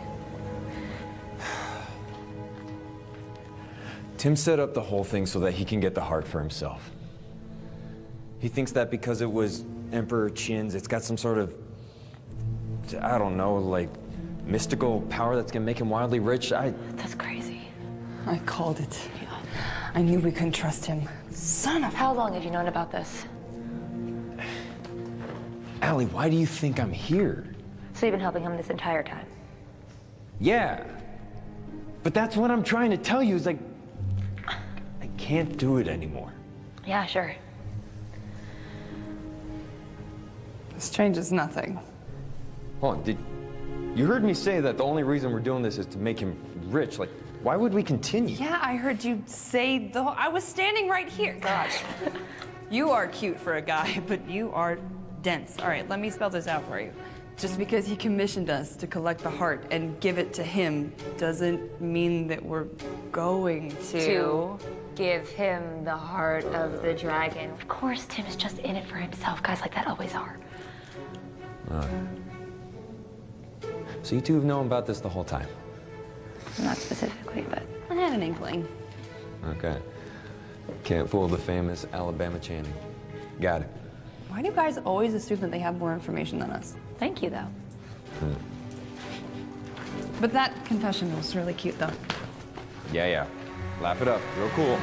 Tim set up the whole thing so that he can get the heart for himself. He thinks that because it was Emperor Qin's, it's got some sort of, I don't know, like, mystical power that's gonna make him wildly rich. That's crazy. I called it. I knew we couldn't trust him. Son of... How long have you known about this? Allie, why do you think I'm here? So you've been helping him this entire time? Yeah. But that's what I'm trying to tell you, is like, I can't do it anymore. Yeah, sure. This changes nothing. Hold on, you heard me say that the only reason we're doing this is to make him rich. Like, why would we continue? Yeah, I heard you say the whole... I was standing right here. Gosh. You are cute for a guy, but you are dense. All right, let me spell this out for you. Just because he commissioned us to collect the heart and give it to him doesn't mean that we're going To give him the heart of the dragon. Of course, Tim is just in it for himself. Guys like that always are. So you two have known about this the whole time? Not specifically, but... I had an inkling. Okay. Can't fool the famous Alabama Channing. Got it. Why do guys always assume that they have more information than us? Thank you, though. But that confession was really cute, though. Yeah, yeah. Laugh it up. Real cool.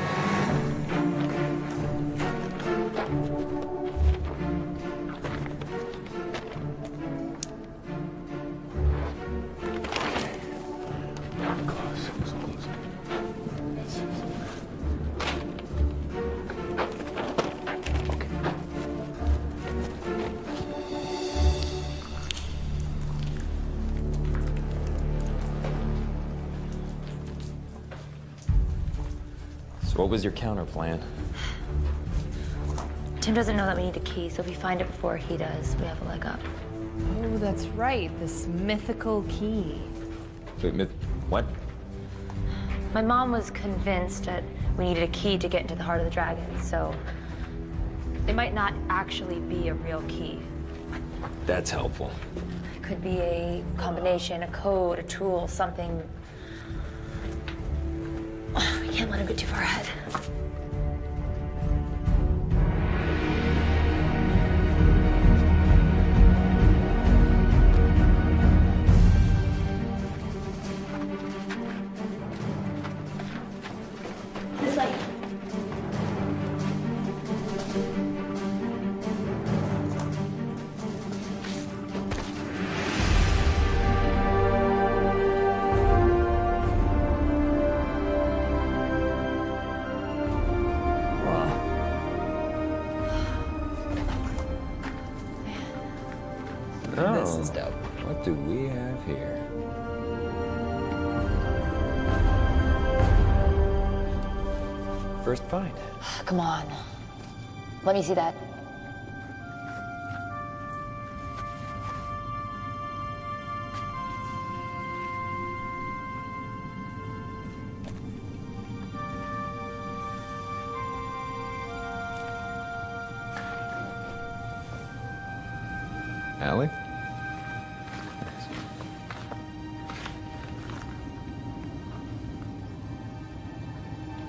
So what was your counter plan? Tim doesn't know that we need a key, so if we find it before he does, we have a leg up. Oh, that's right. This mythical key. Wait, what? My mom was convinced that we needed a key to get into the heart of the dragon, so it might not actually be a real key. That's helpful. It could be a combination, a code, a tool, something. Oh, I can't let him get too far ahead. This way. This is dope. What do we have here? First find. Come on. Let me see that. Allie?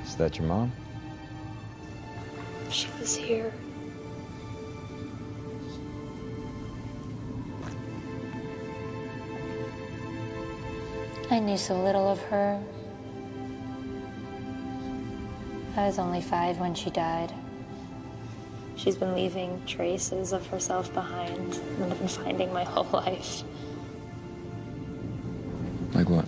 Is that your mom? She was here. I knew so little of her. I was only 5 when she died. She's been leaving traces of herself behind, and I've been finding my whole life. Like what?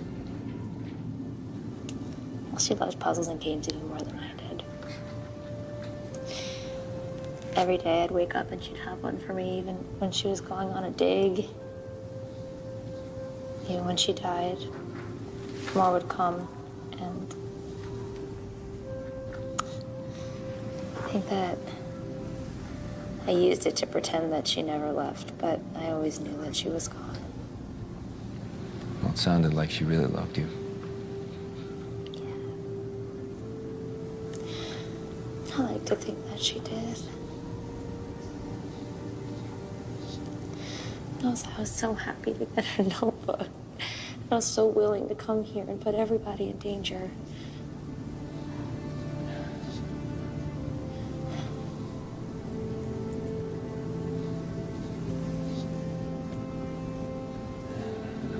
Well, she loves puzzles and games even more than I did. Every day I'd wake up and she'd have one for me, even when she was going on a dig. Even when she died, more would come, and I think that I used it to pretend that she never left, but I always knew that she was gone. Well, it sounded like she really loved you. I like to think that she did. I was so happy to get her notebook. I was so willing to come here and put everybody in danger.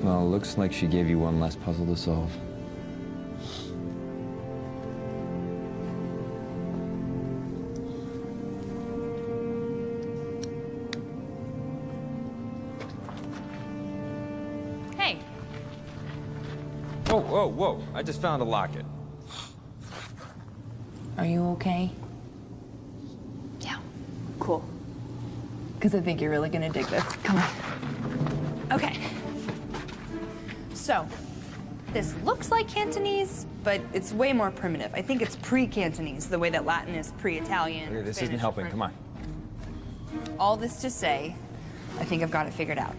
Well, it looks like she gave you one last puzzle to solve. Hey. Whoa, whoa, whoa. I just found a locket. Are you okay? Yeah. Cool. Because I think you're really gonna dig this. Come on. Okay. So, this looks like Cantonese, but it's way more primitive. I think it's pre-Cantonese, the way that Latin is pre-Italian. Okay, this Spanish isn't helping. French. Come on. All this to say, I think I've got it figured out.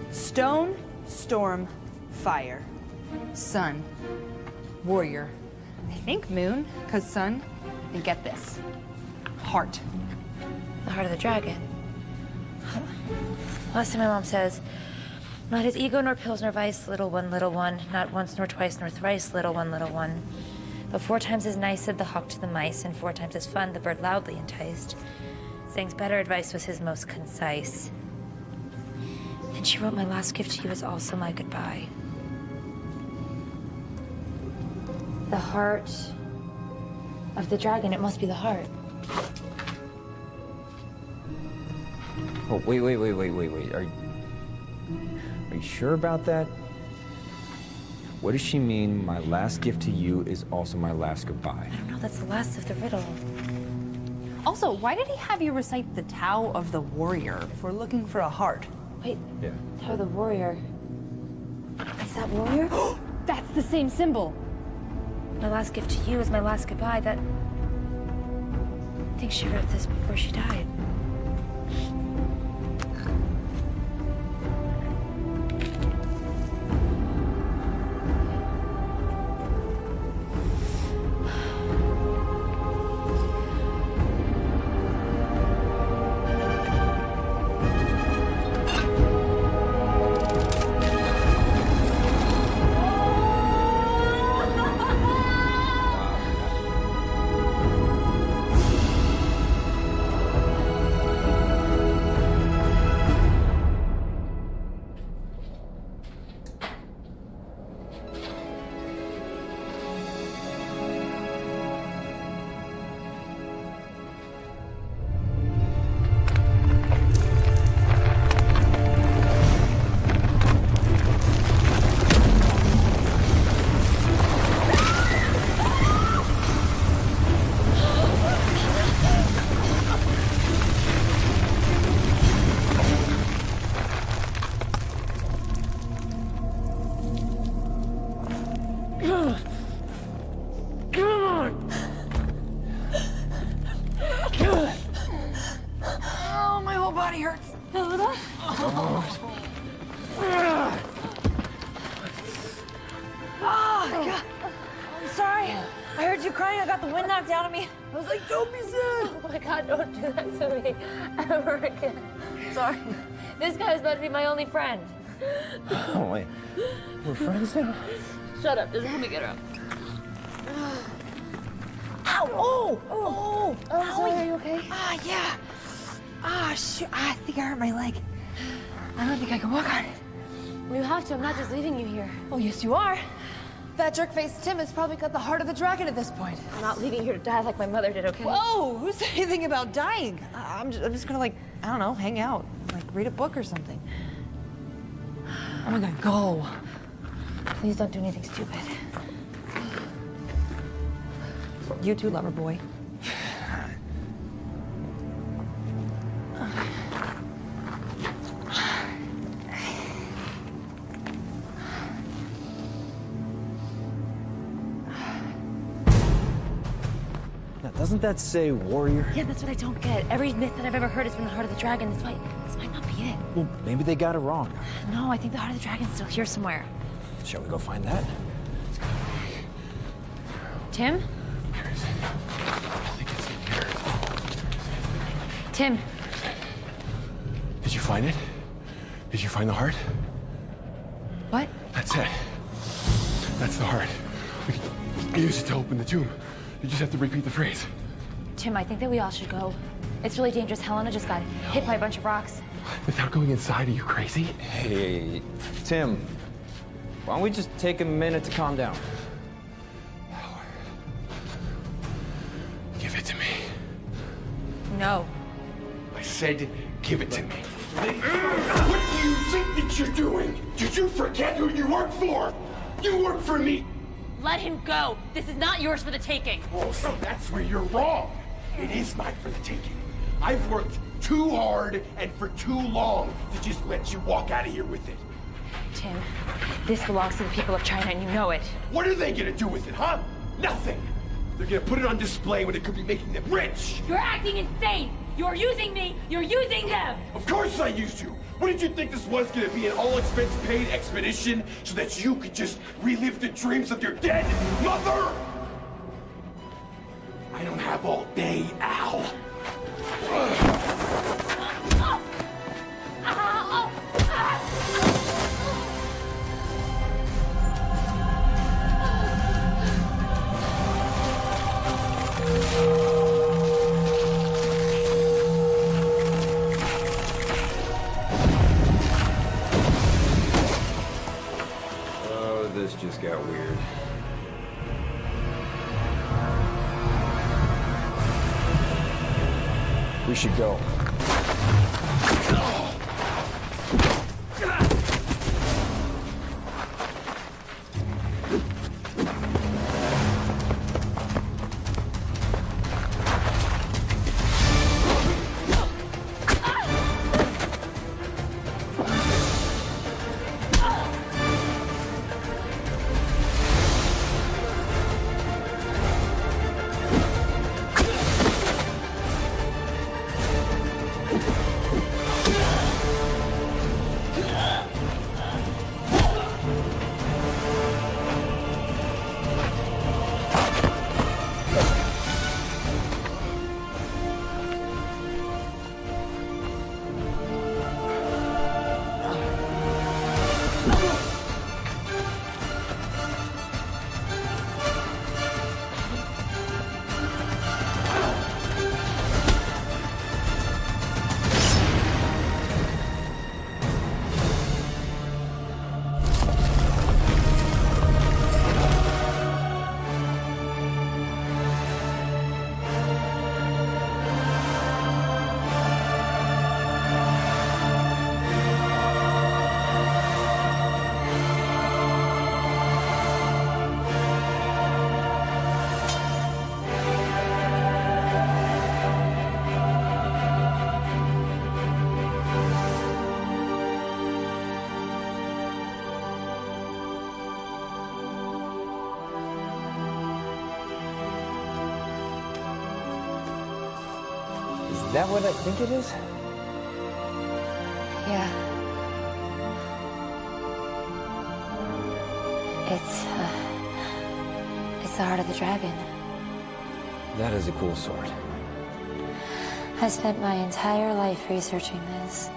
Stone, storm, fire, sun, warrior. I think moon, because sun. And get this, heart. The heart of the dragon. Last time my mom says, not his ego nor pills nor vice, little one, not once nor twice nor thrice, little one. But 4 times as nice said the hawk to the mice, and 4 times as fun the bird loudly enticed. Saying's better advice was his most concise. And she wrote my last gift to you is also my goodbye. The heart of the dragon. It must be the heart. Oh, wait. Are you sure about that? What does she mean, my last gift to you is also my last goodbye? I don't know, that's the last of the riddle. Also, why did he have you recite the Tao of the Warrior if we're looking for a heart? Wait, yeah. Tao of the Warrior. Is that warrior? That's the same symbol. My last gift to you is my last goodbye. I think she wrote this before she died. Oh, my whole body hurts. Oh, God. I'm sorry. I heard you crying. I got the wind knocked out of me. I was like, don't be sad. Oh my God, don't do that to me ever again. Sorry. This guy's about to be my only friend. Oh, wait. We're friends now? Shut up, just let me get her up. Ow! Oh! Oh! I'm sorry, are you okay? Ah, yeah. Ah, shoot. I think I hurt my leg. I don't think I can walk on it. Well, you have to. I'm not just leaving you here. Oh, yes, you are. That jerk-faced Tim has probably got the heart of the dragon at this point. I'm not leaving you here to die like my mother did, okay? Whoa! Who said anything about dying? I'm just gonna, like, I don't know, hang out. Like, read a book or something. Oh my God, go. Please don't do anything stupid. You too, lover boy. Now, doesn't that say warrior? Yeah, that's what I don't get. Every myth that I've ever heard has been the heart of the dragon. This might not be it. Well, maybe they got it wrong. No, I think the heart of the dragon's still here somewhere. Shall we go find that? Tim? Tim. Did you find it? Did you find the heart? What? That's it. That's the heart. We can use it to open the tomb. You just have to repeat the phrase. Tim, I think that we all should go. It's really dangerous. Helena just got hit by a bunch of rocks. Without going inside, are you crazy? Hey, Tim. Why don't we just take a minute to calm down? Give it to me. No. I said, give it to me. What do you think that you're doing? Did you forget who you work for? You work for me. Let him go. This is not yours for the taking. Oh, so that's where you're wrong. It is mine for the taking. I've worked too hard and for too long to just let you walk out of here with it. Tim, this belongs to the people of China, and you know it. What are they gonna do with it, huh? Nothing. They're gonna put it on display when it could be making them rich. You're acting insane. You're using me. You're using them. Of course I used you. What did you think this was gonna be, an all-expense-paid expedition so that you could just relive the dreams of your dead mother? I don't have all day, Al. Oh, this just got weird. We should go. Is that what I think it is? Yeah. It's the heart of the dragon. That is a cool sword. I spent my entire life researching this.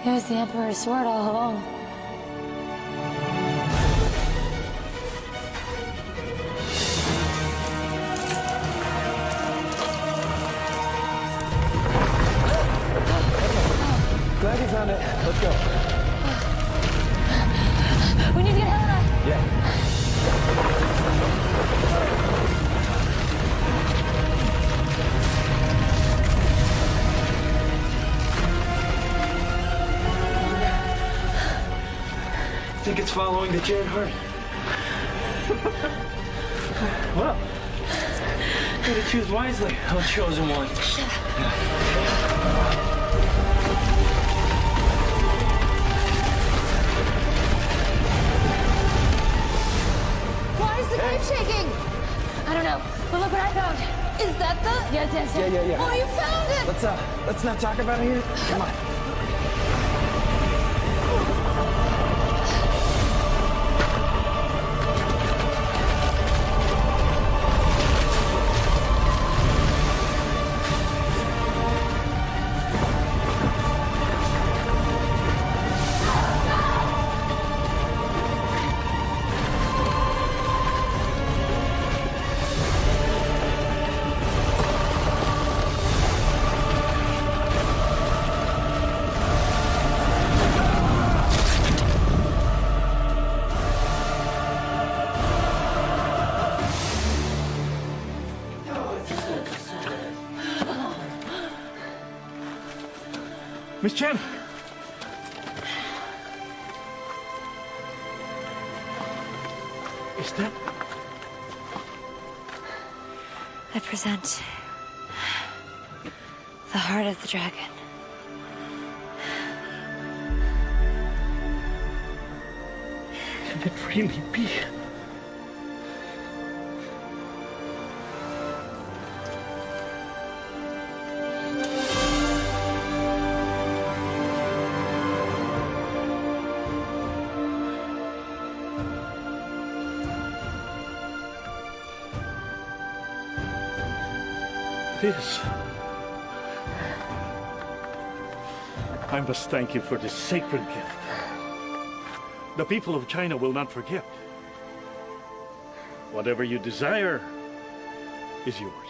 It was the Emperor's sword all along. Glad you found it. Let's go. We need to get Helena. Yeah. Think it's following the Jared heart? Well, gotta choose wisely. I'm the chosen one. Why is the grave shaking? I don't know, but look what I found. Is that the? Yes, yes, yes. Yeah. Oh, you found it! Let's not talk about it here. Come on. Miss Chen! Is that... I present the heart of the dragon. Can it really be? This. I must thank you for this sacred gift. The people of China will not forget. Whatever you desire is yours.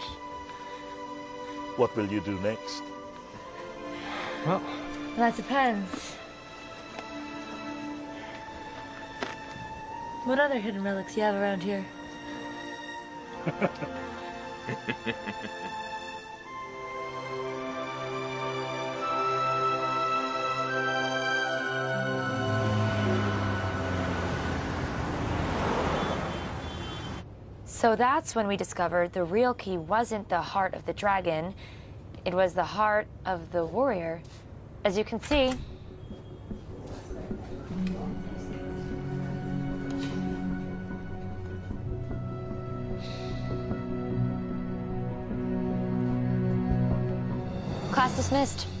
What will you do next? Well, that depends. What other hidden relics you have around here? So that's when we discovered the real key wasn't the heart of the dragon, it was the heart of the warrior. As you can see, class dismissed.